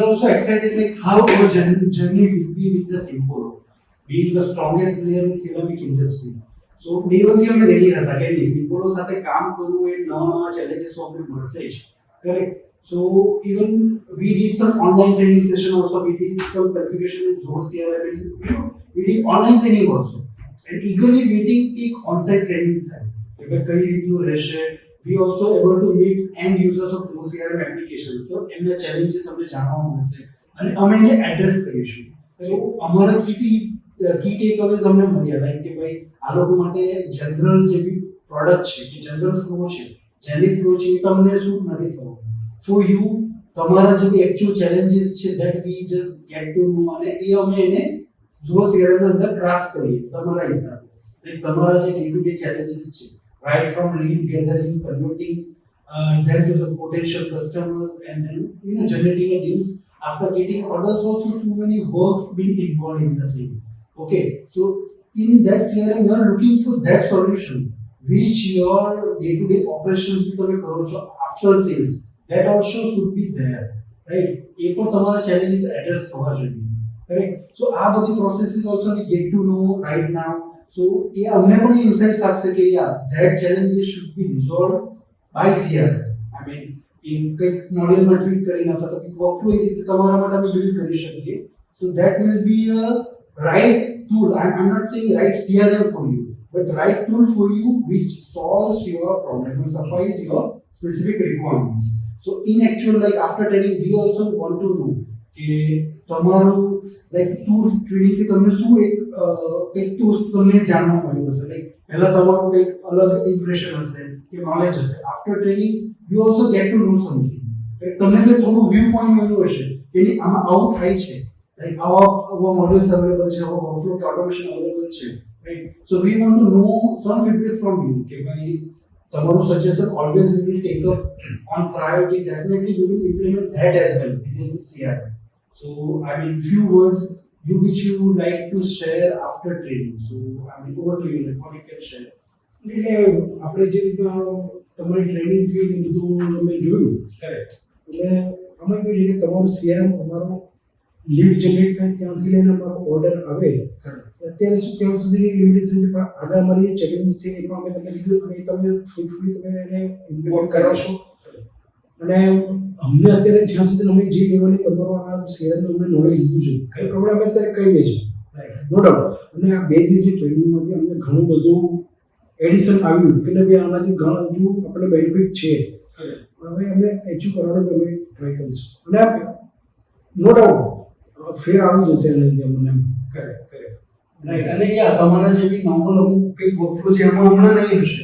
are also excited like how our journey will be with the Simpolo, being the strongest player in ceramic industry. So day one થી અમે ready હતા કે નહીં સિમ્પોલો સાથે કામ કરવું એ નવા ચેલેન્જીસ આપણે મળશે જ correct. So even we did some online training session also, we did some configuration in Zone CRM, and we did online training also, and eagerly waiting कि on-site training થાય કે કઈ રીતનું રહેશે. We also able to meet end users of Zone CRM applications, so એમના challenges અમને જાણવા મળશે અને અમે એને એડ્રેસ કરીશું. તો અમારા કી ટેકઅવેઝ અમને મળ્યા લાઈક કે ભાઈ આ લોકો માટે જનરલ જે બી પ્રોડક્ટ છે કે જનરલ ફ્લો છે, જેનિક ફ્લો છે એ તમને શું નથી થવું. For you, તમારા જે બી એકચ્યુઅલ ચેલેન્જીસ છે that we just get to know અને એ અમે એને જો CRM ની અંદર ક્રાફ્ટ કરીએ તમારા હિસાબે. લાઈક તમારા જે ડે ટુ ડે ચેલેન્જીસ છે, right from lead gathering, converting them to the potential customers, and then generating a deals. After getting orders also, so many works being involved in the same. Okay, so in that CRM you are looking for that solution which your day-to-day operations become after sales, that also should be there, right? એ પણ તમારા challenges address થવા જોઈએ, correct? So આ બધી processes also we get to know right now. So એ અમને પણ insights આપશે કે yeah, that challenges should be resolved by CRM. I mean એ કંઈક મોડ્યુલમાં ટ્વીટ કરીને અથવા તો કંઈક વર્કફ્લો એ રીતે તમારા માટે અમે બિલ્ડ કરી શકીએ. So that will be a right tool. I'm not saying right CRM for you, but right tool for you which solves your problem and suffices your specific requirements. So in actual like after training we also want to know કે તમારું like શું ટ્રેનિંગથી તમને શું એક તો વસ્તુ તમને જાણવા મળ્યું હશે. લાઈક પહેલા તમારું કંઈક અલગ ઇમ્પ્રેશન હશે કે નોલેજ હશે. After training you also get to know something. તમને કંઈક થોડું વ્યૂ પોઈન્ટ મળ્યું હશે કે નહીં આમાં આવું થાય છે, લાઈક આવા મોડ્યુલ્સ અવેલેબલ છે, આવા વર્કફ્લો કે ઓટોમેશન અવેલેબલ છે, right? So we want to know some feedback from you કે ભાઈ તમારું suggestion always we will take up on priority. Definitely we will implement that as well within CRM. So I mean few words which you would like to share after training. So I mean over to you, like what you can share. એટલે આપણે જે રીતના તમારી training થઈ ને બધું અમે જોયું, Correct. એટલે અમે કહ્યું છે કે તમારું CRM અમારો લીડ જનરેટ થાય ત્યાંથી લઈને અમારો ઓર્ડર આવે. અત્યારે શું ત્યાં સુધીની લિમિટેશન છે, પણ આગળ અમારી જે ચેલેન્જીસ છે એ પણ અમે તમને કીધું અને એ તમે ફૂલફુલી તમે એને ઇમ્પ્લિમેન્ટ કરાવશો. અને અમને અત્યારે જ્યાં સુધી અમે જે લેવલે તમારો આ CRM અમને નોલેજ લીધું છે એ પ્રમાણે અમે અત્યારે કહીએ છીએ, નો ડાઉટ. અને આ 2 દિવસની ટ્રેનિંગમાંથી અમને ઘણું બધું એડિશન આવ્યું એટલે ભાઈ આનાથી ઘણું હજુ આપણે બેનિફિટ છે. પણ હવે અમે એચિવ કરવાનો અમે ટ્રાય કરીશું અને નો ડાઉટ ફેર આવી જશે એના લીધે અમને. કરેક્ટ. રાઈટ. અને યા તમારા જે બી નોર્મલ અમુક કંઈક વર્કફ્લો છે એમાં હમણાં નહીં હશે.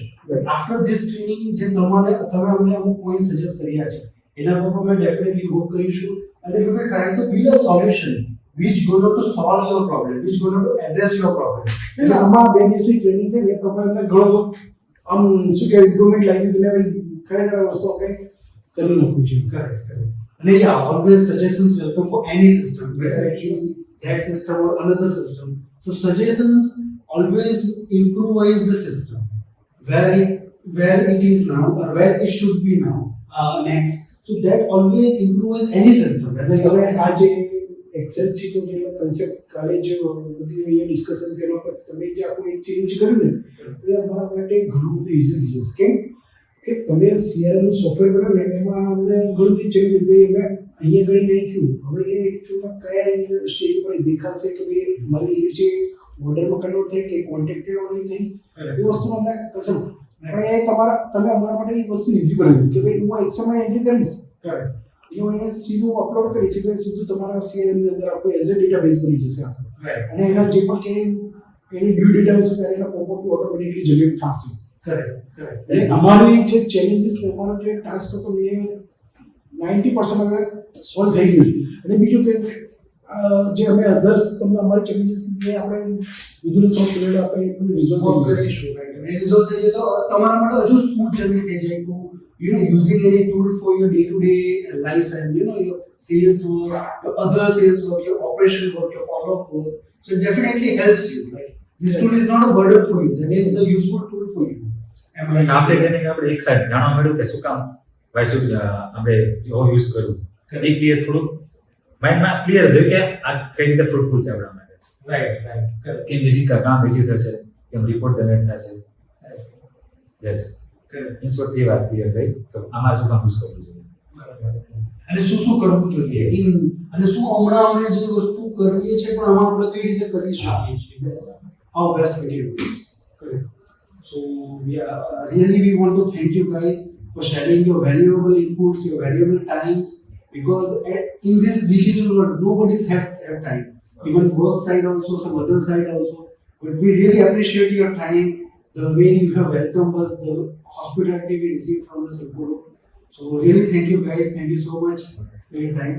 આફ્ટર ધીસ ટ્રેનિંગ જે તમે અમને અમુક પોઈન્ટ સજેસ્ટ કર્યા છે એના પર અમે ડેફિનેટલી વર્ક કરીશું અને we will try to build a solution which going to solve your problem, which going to address your problem. એટલે આમાં 2 દિવસની ટ્રેનિંગ છે એ પ્રમાણે ઘણો આમ શું કે ઇમ્પ્રુવમેન્ટ લાગ્યું કે ભાઈ ખરેખર વસ્તુ આપણે કરી નાખવું છે. Correct. And yeah, always suggestions welcome for any system, whether actually that system or another system. So suggestions always improvise the system where it is now or where it should be now next. So that always improves any system, whether you હવે are આ જે Excel શીટો જે concept કાલે જે બધી અહીંયા discussion કર્યા પછી તમે જે આખું એક ચેન્જ કર્યું ને એ અમારા માટે ઘણું બધું ઇઝી થઈ જશે. કેમ કે તમે CRM નું સોફ્ટવેર બનાવો ને એમાં અમને ઘણું બધું ચેન્જ ભાઈ અમે અહીંયા ગણી નાખ્યું. હવે એ એકચ્યુઅલમાં કયા સ્ટેજ પર દેખાશે કે ભાઈ મારી એવી છે ઓર્ડરમાં કન્વર્ટ થઈ કે કોન્ટેક્ટેડ ઓર્ડર થઈ એ વસ્તુ અમને કશું પણ એ તમે અમારા માટે એક વસ્તુ ઇઝી બનાવી કે ભાઈ હું એક સમય એન્ટ્રી કરીશ, હું એને સીધું અપલોડ કરીશ એટલે સીધું તમારા CRM ની અંદર આખો એઝ અ ડેટાબેઝ બની જશે અને એના જે પણ કે એની ડ્યુ ડેટા હશે ત્યારે એના પોપઅપ ઓટોમેટિકલી જનરેટ થશે. correct. એટલે અમારી જે ચેલેન્જીસ અમારો જે ટાસ્ક હતો એ 90% હવે સોલ્વ થઈ ગયું છે. અને બીજું કે જે અમે અધર્સ તમને અમારી ચેલેન્જીસ જે આપણે વિધિન શોર્ટ પીરિયડ આપણે રિઝોલ્વ કરીશું. રિઝોલ્વ થઈ જાય તો તમારા માટે હજુ સ્મૂથ જર્ની થઈ જાય two using any tool for your day-to-day life and your sales work, your other sales work, your operation work, your follow-up work. So it definitely helps you. Like this tool is not a burden for you. That is the useful tool for you. આપણે training આપણે એક જાણવા મળ્યું કે શું કામ ભાઈ શું આપણે એવો યુઝ કરવું એ ક્લિયર થોડુંક માઇન્ડમાં ક્લિયર થયું કે આ કઈ રીતે ફ્રૂટફુલ છે આપણા માટે. Correct. કેમ બીજી કામ બીજી થશે, કેમ રિપોર્ટ જનરેટ થશે. Yes, Correct. ઇન શોર્ટ એ વાત ક્લિયર થઈ કે આમાં શું કામ યુઝ કરવું જોઈએ. અને શું કરવું જોઈએ Yes. અને શું હમણાં અમે જે વસ્તુ કરીએ છીએ પણ આમાં આપણે કઈ રીતે કરી શકીએ છીએ how best we can do this. Correct. So yeah, really we want to thank you guys for sharing your valuable inputs, your valuable times, because in this digital world nobody's have time, even work side also, some other side also, but we really appreciate your time, the way you have welcomed us, the hospitality we received from the Simpolo. So really thank you guys, thank you so much for your time.